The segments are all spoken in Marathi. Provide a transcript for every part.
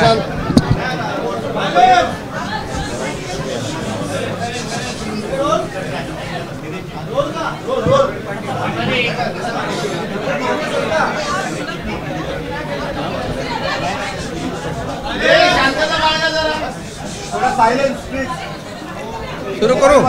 विशाल सुरू करू।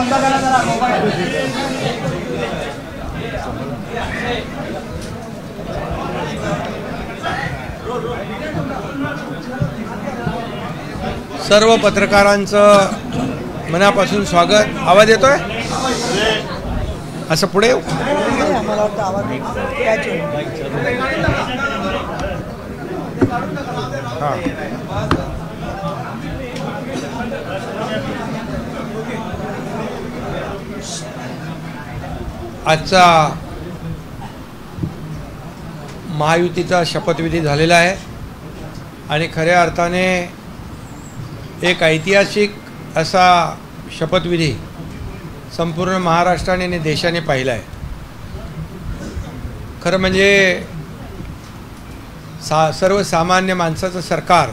सर्व पत्रकारांचं मनापासून स्वागत। आवाज येतोय? असं पुढे येऊ। हां, आजचा महायुतीचा शपथविधी झालेला आहे आणि खऱ्या अर्थाने एक ऐतिहासिक असा शपथविधी संपूर्ण महाराष्ट्राने आणि देशाने पाहिला आहे। खरं म्हणजे सर्वसामान्य माणसाचं सरकार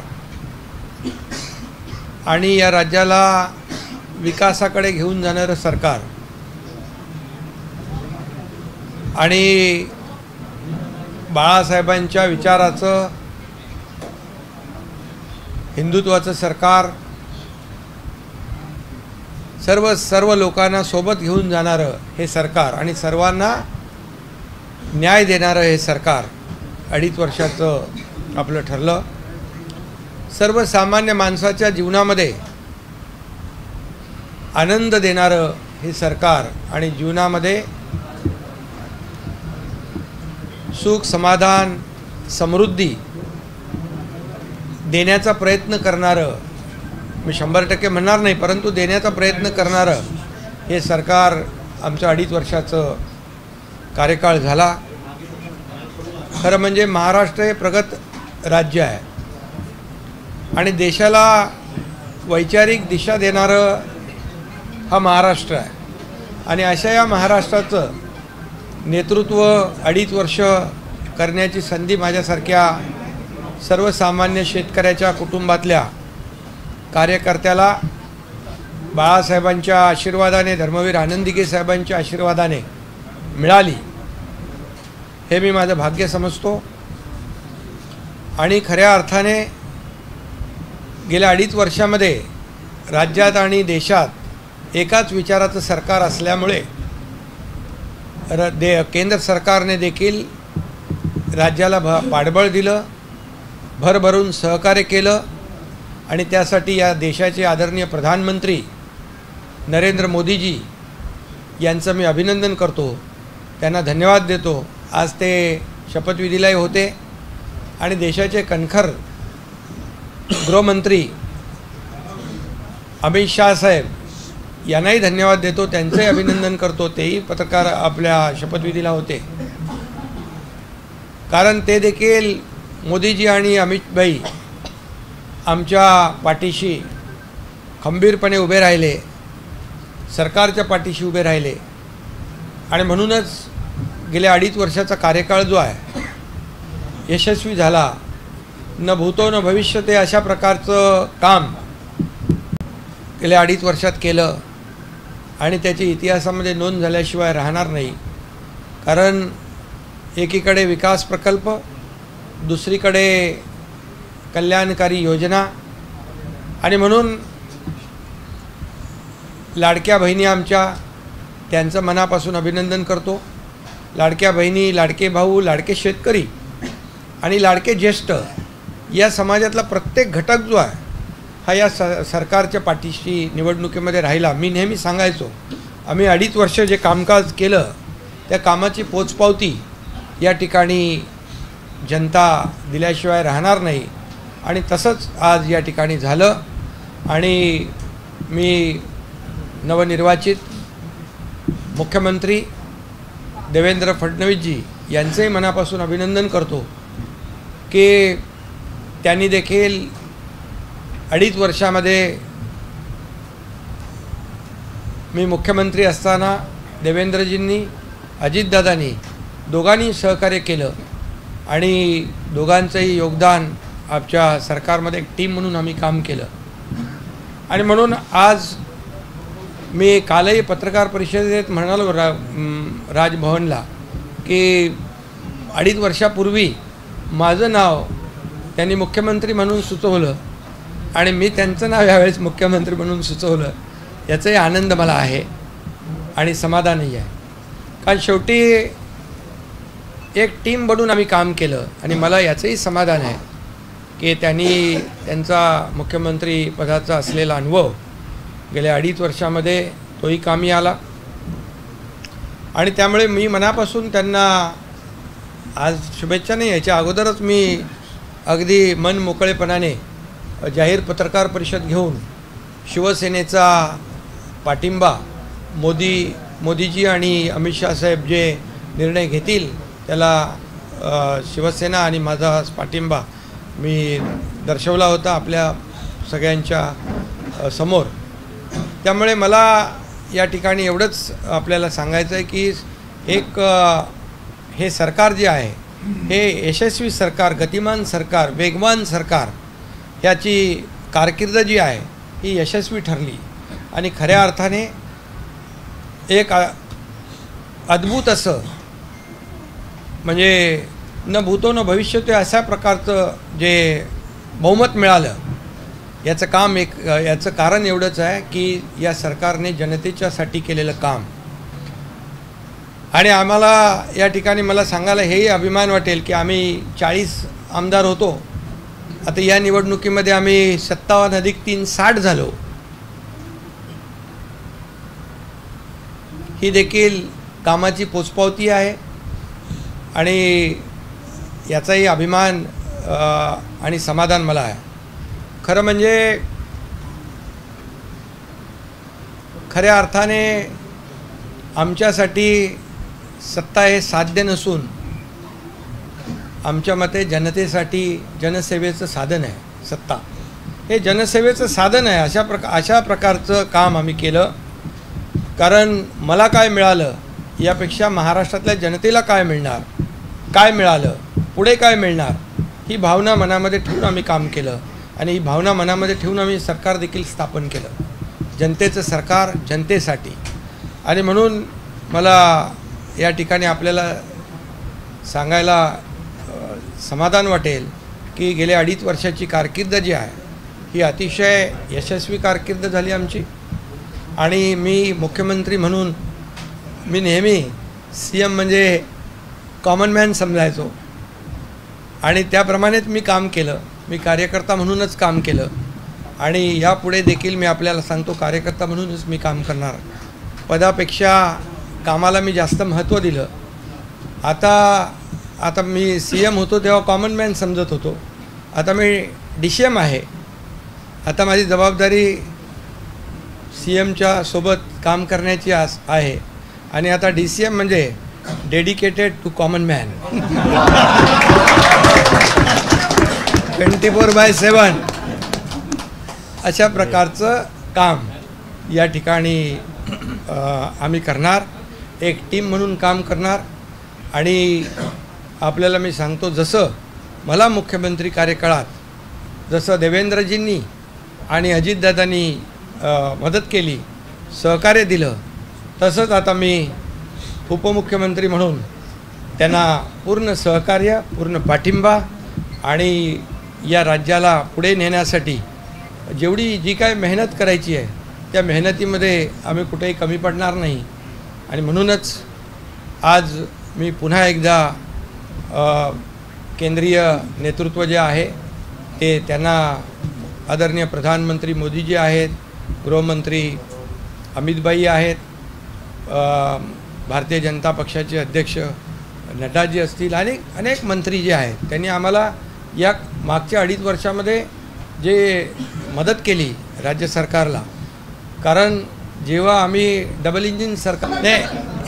आणि या राज्याला विकासाकडे घेऊन जाणारं सरकार आणि बाळासाहेबांच्या विचाराचं हिंदुत्वाचं सरकार, सर्व लोकांना सोबत घेऊन जाणारं हे सरकार आणि सर्वांना न्याय देणारं हे सरकार 2.5 वर्षाचं आपलं ठरलं। सर्वसामान्य माणसाच्या जीवनामध्ये आनंद देणारं हे सरकार आणि जीवनामध्ये सुख, समाधान, समृद्धी देण्याचा प्रयत्न करणारं, मी 100% म्हणणार नाही परंतु देण्याचा प्रयत्न करणारं हे सरकार आमचं 2.5 वर्षाचं कार्यकाळ झाला। खरं म्हणजे महाराष्ट्र हे प्रगत राज्य आहे आणि देशाला वैचारिक दिशा देणारं हा महाराष्ट्र आहे आणि अशा या महाराष्ट्राचं नेतृत्व 2.5 वर्ष करण्याची संधी माझ्यासारख्या सर्वसामान्य शेतकऱ्याच्या कुटुंबातल्या कार्यकर्त्याला बाळासाहेबांच्या आशीर्वादाने, धर्मवीर आनंदीगे साहेबांच्या आशीर्वादाने मिळाली हे मी माझं भाग्य समजतो। आणि खऱ्या अर्थाने गेल्या 2.5 वर्षामध्ये राज्यात आणि देशात एकाच विचाराचं सरकार असल्यामुळे केंद्र सरकारने देखील राज्याला पाठबळ दिलं, भरभरून सहकार्य केलं आणि त्यासाठी या देशाचे आदरणीय प्रधानमंत्री नरेंद्र मोदीजी यांचं मी अभिनंदन करतो, त्यांना धन्यवाद देतो। आज ते शपथविधीलाही होते आणि देशाचे कणखर गृहमंत्री अमित शाह साहेब यांनाही धन्यवाद देतो, त्यांचंही अभिनंदन करतो। तेही पत्रकार आपल्या शपथविधीला होते कारण ते देखील मोदीजी आणि अमित भाई आमच्या पाठीशी खंबीरपणे उभे राहिले, सरकारच्या पाठीशी उभे राहिले आणि म्हणूनच गेल्या 2.5 वर्षाचा कार्यकाळ जो आहे यशस्वी झाला। न भूतो न भविष्य ते अशा प्रकारचं काम गेल्या 2.5 वर्षात केलं आणि त्याची इतिहासामध्ये नोंद झाल्याशिवाय राहणार नाही। कारण एकीकडे विकास प्रकल्प, दुसरीकडे कल्याणकारी योजना आणि म्हणून लाडक्या बहिणी आमच्या त्यांचं मनापासून अभिनंदन करतो। लाडक्या बहिणी, लाडके भाऊ, लाडके शेतकरी आणि लाडके ज्येष्ठ या समाजातला प्रत्येक घटक जो आहे हा या सरकारच्या पाठीशी निवडणुकीमध्ये राहिला। मी नेहमी सांगायचो आम्ही 2.5 वर्ष जे कामकाज केलं त्या कामाची पोचपावती या ठिकाणी जनता दिल्याशिवाय राहणार नाही आणि तसंच आज या ठिकाणी झालं आणि मी नवनिर्वाचित मुख्यमंत्री देवेंद्र फडणवीसजी यांचंही मनापासून अभिनंदन करतो की त्यांनी देखील 2.5 वर्षामध्ये मी मुख्यमंत्री असताना देवेंद्रजींनी, अजितदादांनी दोघांनी सहकार्य केलं आणि दोघांचंही योगदान आपल्या सरकारमध्ये एक टीम म्हणून आम्ही काम केलं आणि म्हणून आज मी कालही पत्रकार परिषदेत म्हणालो राजभवनला की 2.5 वर्षापूर्वी माझं नाव त्यांनी मुख्यमंत्री म्हणून सुचवलं आणि मी त्यांचं नाव यावेळेस मुख्यमंत्री म्हणून सुचवलं, याचाही आनंद मला आहे आणि समाधानही आहे. कारण शेवटी एक टीम बनून आम्ही काम केलं आणि मला याचंही समाधान आहे की त्यांनी त्यांचा मुख्यमंत्री पदाचा असलेला अनुभव गेल्या 2.5 वर्षामध्ये तोही कामी आला आणि त्यामुळे मी मनापासून त्यांना आज शुभेच्छा नाही, याच्या अगोदरच मी अगदी मन मोकळेपणाने जाहीर पत्रकार परिषद घेऊन शिवसेनेचा पाठिंबा मोदीजी आणि अमित शाह साहेब जे निर्णय घेतील त्याला शिवसेना आणि माझा पाठिंबा मी दर्शवला होता आपल्या सगळ्यांच्या समोर. त्यामुळे मला या ठिकाणी एवढंच आपल्याला सांगायचं आहे की हे सरकार जे आहे हे यशस्वी सरकार, गतिमान सरकार, वेगवान सरकार, ह्याची कारकीर्द जी आहे ही यशस्वी ठरली आणि खऱ्या अर्थाने एक अद्भुत असं म्हणजे न भूतो न भविष्यतो अशा प्रकारचं जे बहुमत मिळालं, याचं कारण एवढंच आहे की या सरकारने जनतेच्यासाठी केलेलं काम. आणि आम्हाला या ठिकाणी मला सांगायला हेही अभिमान वाटेल की आम्ही 40 आमदार होतो, आता या निवडणुकीमध्ये आम्ही 57 अधिक 3 60 झालो. ही देखील कामाची पोचपावती आहे आणि याचाही अभिमान आणि समाधान मला आहे. खरं म्हणजे खऱ्या अर्थाने आमच्यासाठी सत्ता हे साध्य नसून आमच्या मते जनतेसाठी जनसेवेचं साधन आहे. सत्ता हे जनसेवेचं साधन आहे. अशा प्रकारचं काम आम्ही केलं. कारण मला काय मिळालं यापेक्षा महाराष्ट्रातल्या जनतेला काय मिळणार, काय मिळालं, पुढे काय मिळणार, ही भावना मनामध्ये ठेवून आम्ही काम केलं आणि ही भावना मनामध्ये ठेवून आम्ही सरकार देखील स्थापन केलं. जनतेचं सरकार जनतेसाठी. आणि म्हणून मला या ठिकाणी आपल्याला सांगायला समाधान वाटेल की गेल्या 2.5 वर्षाची कारकीर्द जी आहे ही अतिशय यशस्वी कारकीर्द झाली आमची. आणि मी मुख्यमंत्री म्हणून मी नेहमी CM म्हणजे कॉमन मॅन समजायचो आणि त्याप्रमाणेच मी काम केलं. मी कार्यकर्ता म्हणूनच काम केलं आणि यापुढे देखील मी आपल्याला सांगतो कार्यकर्ता म्हणूनच मी काम करणार. पदापेक्षा कामाला मी जास्त महत्त्व दिलं. आता मी CM होतो तेव्हा कॉमन मॅन समजत होतो, आता मी DCM आहे. आता माझी जबाबदारी CMच्या सोबत काम करण्याची आहे आणि आता DCM म्हणजे डेडिकेटेड टू कॉमन मॅन. 24/7 अशा प्रकारचं काम या ठिकाणी आम्ही करणार. एक टीम म्हणून काम करणार. आणि आपल्याला मी सांगतो जसं मला मुख्यमंत्री कार्यकाळात जसं देवेंद्रजींनी आणि अजितदादांनी मदत केली, सहकार्य दिलं, तसंच आता मी उपमुख्यमंत्री म्हणून त्यांना पूर्ण सहकार्य, पूर्ण पाठिंबा आणि या राज्याला पुढे नेण्यासाठी जी काय मेहनत करायची आहे त्या मेहनतीमध्ये आम्ही कुठेही कमी पडणार नाही. आणि म्हणूनच आज मी पुन्हा एकदा केंद्रीय नेतृत्व जे आहे ते त्यांना आदरणीय प्रधानमंत्री मोदीजी आहेत, गृहमंत्री अमितभाई आहेत, भारतीय जनता पक्षाचे अध्यक्ष नड्डाजी असतील आणि अनेक मंत्री जे आहेत त्यांनी आम्हाला या मागच्या 2.5 वर्षामध्ये जे मदत केली राज्य सरकारला. कारण जेव्हा आम्ही डबल इंजन सरकार ने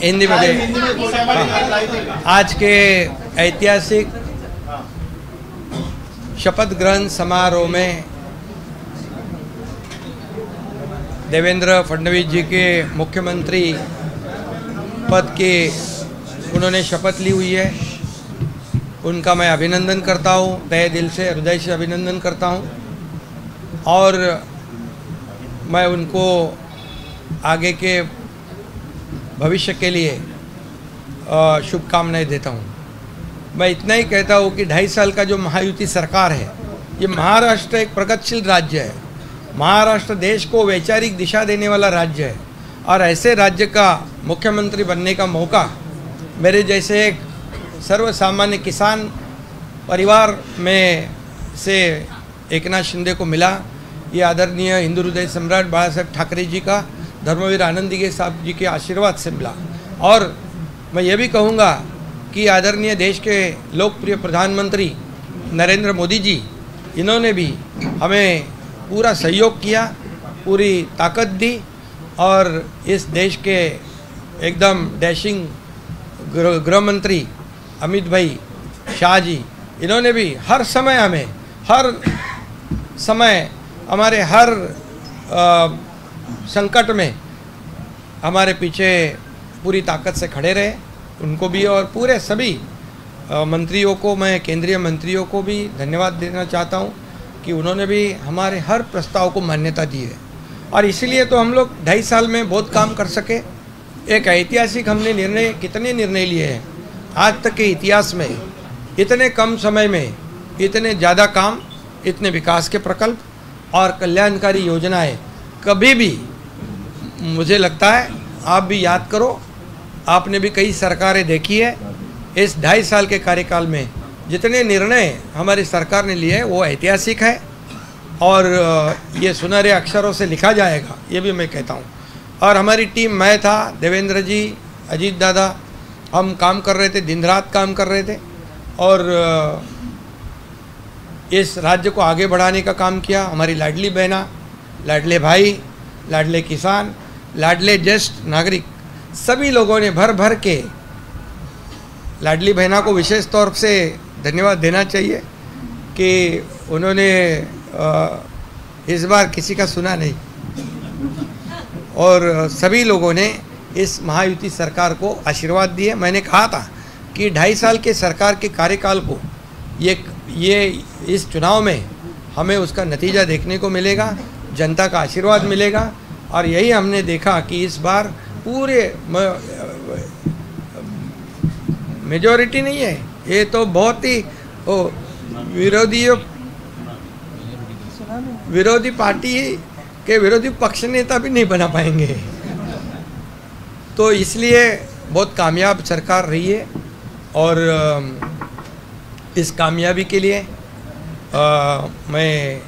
हिंदी में आज के ऐतिहासिक शपथ ग्रहण समारोह में देवेंद्र फडणवीस जी के मुख्यमंत्री पद के उन्होंने शपथ ली हुई है उनका मैं अभिनंदन करता हूँ, तहे दिल से हृदय से अभिनंदन करता हूँ और मैं उनको आगे के भविष्य के लिए शुभकामनाएं देता हूँ। मैं इतना ही कहता हूँ कि 2.5 साल का जो महायुति सरकार है, ये महाराष्ट्र एक प्रगतिशील राज्य है। महाराष्ट्र देश को वैचारिक दिशा देने वाला राज्य है और ऐसे राज्य का मुख्यमंत्री बनने का मौका मेरे जैसे एक सर्वसामान्य किसान परिवार में से एकनाथ शिंदे को मिला। ये आदरणीय हिंदू हृदय सम्राट बाला साहेब ठाकरे जी का, धर्मवीर आनंदीगे साहब जी के आशीर्वाद से मिला। और मैं ये भी कहूँगा कि आदरणीय देश के लोकप्रिय प्रधानमंत्री नरेंद्र मोदी जी, इन्होंने भी हमें पूरा सहयोग किया, पूरी ताकत दी और इस देश के एकदम डैशिंग गृह मंत्री अमित भाई शाह जी, इन्होंने भी हर समय हमें, हर समय हमारे हर संकट में हमारे पीछे पूरी ताकत से खड़े रहे। उनको भी और पूरे सभी मंत्रियों को, मैं केंद्रीय मंत्रियों को भी धन्यवाद देना चाहता हूं कि उन्होंने भी हमारे हर प्रस्ताव को मान्यता दी है और इसीलिए तो हम लोग 2.5 साल में बहुत काम कर सके। एक ऐतिहासिक हमने निर्णय, कितने निर्णय लिए हैं आज तक के इतिहास में, इतने कम समय में इतने ज़्यादा काम, इतने विकास के प्रकल्प और कल्याणकारी योजनाएं कभी भी, मुझे लगता है आप भी याद करो, आपने भी कई सरकारें देखी है, इस 2.5 साल के कार्यकाल में जितने निर्णय हमारी सरकार ने लिए हैं वो ऐतिहासिक है और ये सुनहरे अक्षरों से लिखा जाएगा, ये भी मैं कहता हूँ। और हमारी टीम, मैं था, देवेंद्र जी, अजीत दादा, हम काम कर रहे थे, दिन रात काम कर रहे थे और इस राज्य को आगे बढ़ाने का काम किया। हमारी लाडली बहना, लाडले भाई, लाडले किसान, लाडले ज्येष्ठ नागरिक, सभी लोगों ने भर भर के, लाडली बहना को विशेष तौर से धन्यवाद देना चाहिए कि उन्होंने इस बार किसी का सुना नहीं और सभी लोगों ने इस महायुति सरकार को आशीर्वाद दिए। मैंने कहा था कि 2.5 साल के सरकार के कार्यकाल को ये इस चुनाव में हमें उसका नतीजा देखने को मिलेगा, जनता का आशीर्वाद मिलेगा और यही हमने देखा कि इस बार पूरे मेजॉरिटी नहीं है, ये तो बहुत ही विरोधी पार्टी के विरोधी पक्ष नेता भी नहीं बना पाएंगे। तो इसलिए बहुत कामयाब सरकार रही है और इस कामयाबी के लिए मैं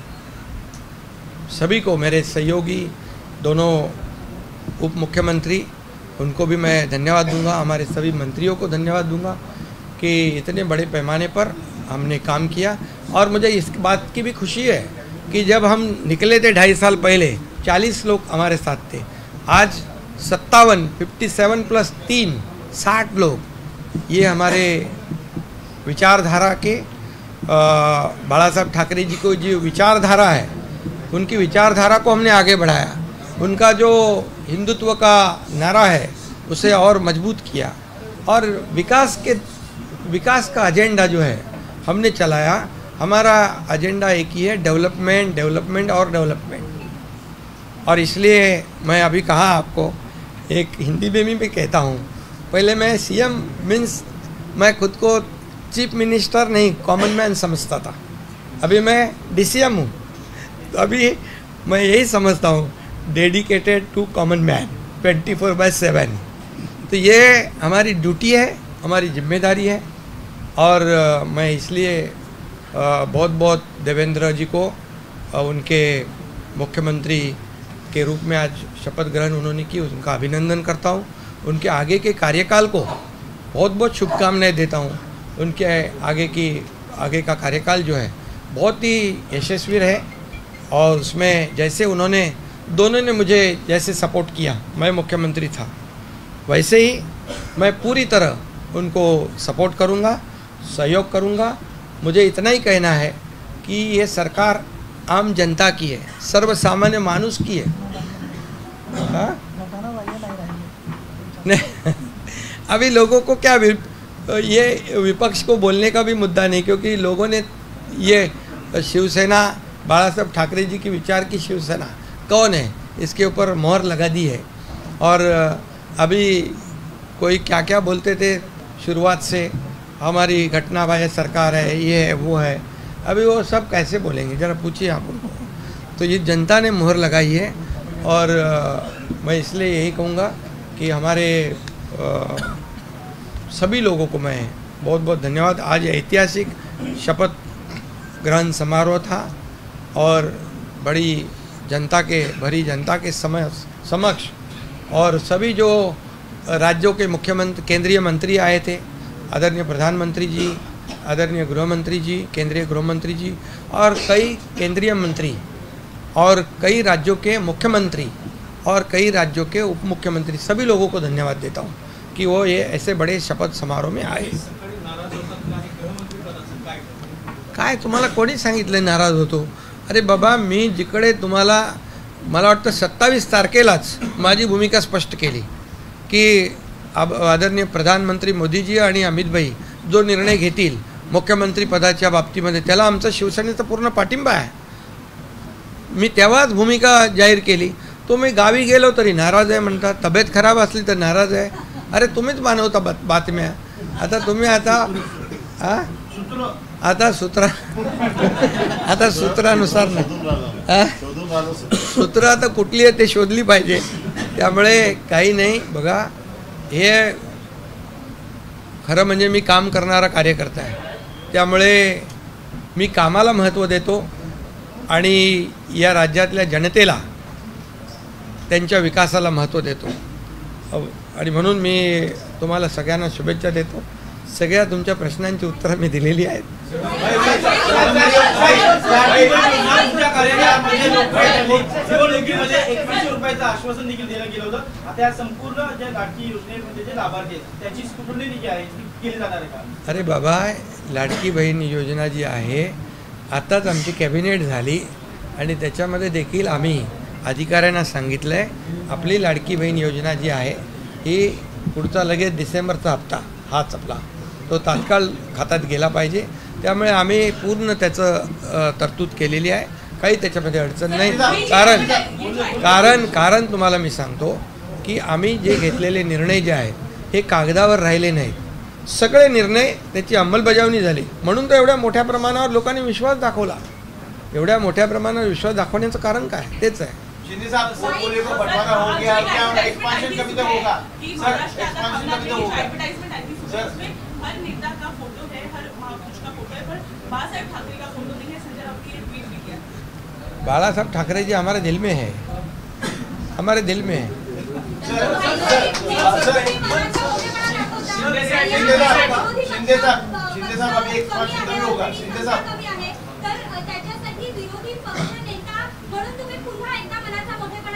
सभी को, मेरे सहयोगी दोनों उप मुख्यमंत्री, उनको भी मैं धन्यवाद दूंगा, हमारे सभी मंत्रियों को धन्यवाद दूंगा कि इतने बड़े पैमाने पर हमने काम किया। और मुझे इस बात की भी खुशी है कि जब हम निकले थे 2.5 साल पहले 40 लोग हमारे साथ थे, आज 57 प्लस 3 60 लोग, ये हमारे विचारधारा के बाला साहब ठाकरे जी को जो विचारधारा है, उनकी विचारधारा को हमने आगे बढ़ाया। उनका जो हिंदुत्व का नारा है उसे और मजबूत किया और विकास का एजेंडा जो है हमने चलाया। हमारा एजेंडा एक ही है, डेवलपमेंट, डेवलपमेंट और डेवलपमेंट। और इसलिए मैं अभी कहा आपको, एक हिंदी में भी कहता हूँ, पहले मैं सीएम मीन्स मैं खुद को चीफ मिनिस्टर नहीं, कॉमन मैन समझता था। अभी मैं डीसीएम हूँ, तो अभी मैं यही समझता हूँ, डेडिकेटेड टू कॉमन मैन 24/7। तो ये हमारी ड्यूटी है, हमारी जिम्मेदारी है और मैं इसलिए बहुत बहुत देवेंद्र जी को उनके मुख्यमंत्री के रूप में आज शपथ ग्रहण उन्होंने की, उनका अभिनंदन करता हूँ। उनके आगे के कार्यकाल को बहुत बहुत शुभकामनाएं देता हूँ। उनके आगे का कार्यकाल जो है बहुत ही यशस्वी रहे और उसमें जैसे उन्होंने, दोनों ने मुझे जैसे सपोर्ट किया, मैं मुख्यमंत्री था, वैसे ही मैं पूरी तरह उनको सपोर्ट करूँगा, सहयोग करूँगा। मुझे इतना ही कहना है कि ये सरकार आम जनता की है, सर्वसामान्य मानुष की है। हाँ? नहीं, अभी लोगों को क्या ये विपक्ष को बोलने का भी मुद्दा नहीं, क्योंकि लोगों ने ये शिवसेना, बाला साहब ठाकरे जी की विचार की शिवसेना कौन है इसके ऊपर मोहर लगा दी है। और अभी कोई क्या क्या बोलते थे शुरुआत से, हमारी घटना बाह्य सरकार है, ये है वो है, अभी वो सब कैसे बोलेंगे, ज़रा पूछिए आप उनको। तो ये जनता ने मोहर लगाई है। और मैं इसलिए यही कहूँगा कि हमारे सभी लोगों को मैं बहुत बहुत धन्यवाद। आज ऐतिहासिक शपथ ग्रहण समारोह था और बड़ी भरी जनता के समक्ष और सभी जो राज्यों के मुख्यमंत्री, केंद्रीय मंत्री आए थे, आदरणीय प्रधानमंत्री जी, आदरणीय गृह मंत्री जी, केंद्रीय गृह मंत्री जी और कई केंद्रीय मंत्री और कई राज्यों के मुख्यमंत्री और कई राज्यों के उप मुख्यमंत्री, सभी लोगों को धन्यवाद देता हूँ कि वो ये ऐसे बड़े शपथ समारोह में आए। काय तुम्हाला कोणी सांगितलं नाराज होतो? अरे बाबा, मी जिकडे तुम्हाला मला वाटतं 27 तारखेलाच माझी भूमिका स्पष्ट केली की आदरणीय प्रधानमंत्री मोदीजी आणि अमितभाई जो निर्णय घेतील मुख्यमंत्री पदाच्या बाबतीमध्ये त्याला आमचा शिवसेनेचा पूर्ण पाठिंबा आहे। मी तेव्हाच भूमिका जाहीर केली। तुम्ही गावी गेलो तरी नाराज आहे म्हणता, तब्येत खराब असली तर नाराज आहे। अरे तुम्हीच मानवता बातम्या। आता तुम्ही आता सूत्रानुसार सूत्र आता कुठली आहे ते शोधली पाहिजे। त्यामुळे काही नाही बघा, हे खरं म्हणजे मी काम करणारा कार्यकर्ता आहे, त्यामुळे मी कामाला महत्त्व देतो आणि या राज्यातल्या जनतेला त्यांच्या विकासाला महत्त्व देतो आणि म्हणून मी तुम्हाला सगळ्यांना शुभेच्छा देतो। सगळ्या तुमच्या प्रश्नांची उत्तरं मी दिलेली आहेत। अरे बाबा, लाडकी बहीण योजना जी आहे आताच आमची कॅबिनेट झाली आणि त्याच्यामध्ये देखील आम्ही अधिकाऱ्यांना सांगितलं आहे आपली लाडकी बहीण योजना जी आहे ही पुढचा लगेच डिसेंबरचा हप्ता हाच आपला तो तात्काळ खात्यात गेला पाहिजे। त्यामुळे आम्ही पूर्ण त्याचं तरतूद केलेली आहे, काही त्याच्यामध्ये अडचण नाही। कारण तुम्हाला मी सांगतो की आम्ही जे घेतलेले निर्णय जे आहेत हे कागदावर राहिले नाहीत, सगळे निर्णय त्याची अंमलबजावणी झाली, म्हणून तर एवढ्या मोठ्या प्रमाणावर लोकांनी विश्वास दाखवला। एवढ्या मोठ्या प्रमाणावर विश्वास दाखवण्याचं कारण काय? तेच आहे। शिंदे साहब, सरकोले को बंटवारा हो गया, क्या एक्सपेंशन कभी तक होगा? सर, एक्सपेंशन कभी तक होगा? सर, हर नेता का फोटो है, हर महापुरुष का फोटो है, पर बाला साहब ठाकरे का फोटो नहीं है। संजय राउत ने ट्वीट भी किया। बाला साहब ठाकरे जी हमारे दिल में है, हमारे दिल में है। शिंदे साहब अभी एक्सपेंशन कभी होगा? शिंदे साहब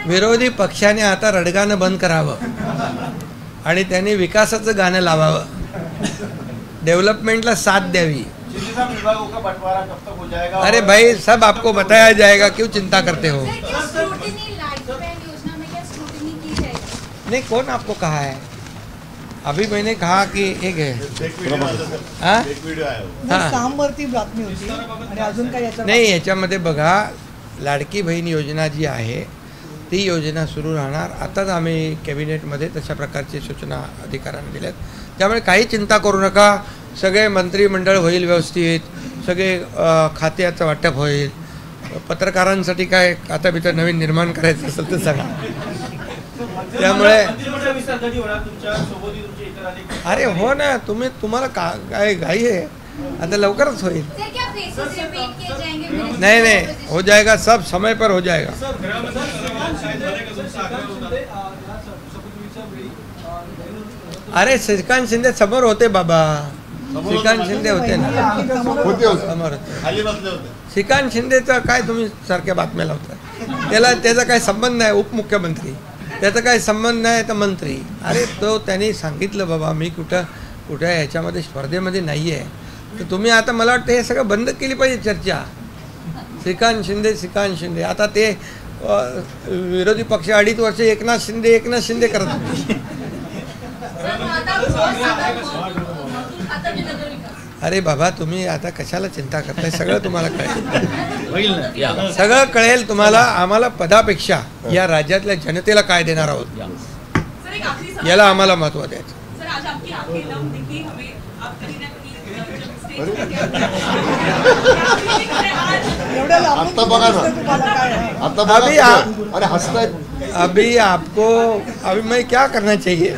विरोधी पक्षाने आता रडगाणं बंद करावं आणि त्यांनी विकासाचं गाणं लावावं, डेवलपमेंटला साथ द्यावी। विभागों का बंटवारा कब तक हो जाएगा? अरे भाई, सब आपको बताया जाएगा, क्यों चिंता करते हो? नहीं, कौन आपको कहा है? अभी मैंने कहा कि एक है सामवरती बातमी होती आणि अजून काय याच्या नाही, याच्यामध्ये बघा, लाडकी बहीण योजना जी आहे ती योजना सुरू राहणार। आताच आम्ही कॅबिनेटमध्ये तशा प्रकारची सूचना अधिकाऱ्यांना दिल्यात, त्यामुळे काही चिंता करू नका। सगळे मंत्रिमंडळ होईल व्यवस्थित, सगळे खात्याचं वाटप होईल। पत्रकारांसाठी काय आता भीतर नवीन निर्माण करायचं असेल तर सांगा। त्यामुळे अरे हो ना, तुम्हाला काय घाई आहे? आता लवकरच होईल। नहीं, हो जाएगा, सब समय पर हो जाएगा। अरे श्रीकांत शिंदे समोर होते बाबा, श्रीकांत शिंदे होते ना, समोर होते। श्रीकांत शिंदेचा काय तुम्ही सारख्या बातम्या लावता? त्याचा काय संबंध नाही, उपमुख्यमंत्री, त्याचा काय संबंध नाही तर मंत्री। अरे तो त्यांनी सांगितलं बाबा मी कुठं याच्यामध्ये स्पर्धेमध्ये नाही आहे, तर तुम्ही आता मला वाटतं हे सगळं बंद केली पाहिजे चर्चा। श्रीकांत शिंदे आता ते विरोधी पक्ष 2.5 वर्ष एकनाथ शिंदे करत होते। अरे बाबा तुम्ही आता कशाला चिंता करताय, सगळं तुम्हाला कळेल, सगळं कळेल तुम्हाला. आम्हाला पदापेक्षा या राज्यातल्या जनतेला काय देणार आहोत याला आम्हाला महत्त्व द्यायचं. आता बघा ना, आता बघा अरे हसतायत. अभी आपको अभी मैं क्या करना चाहिए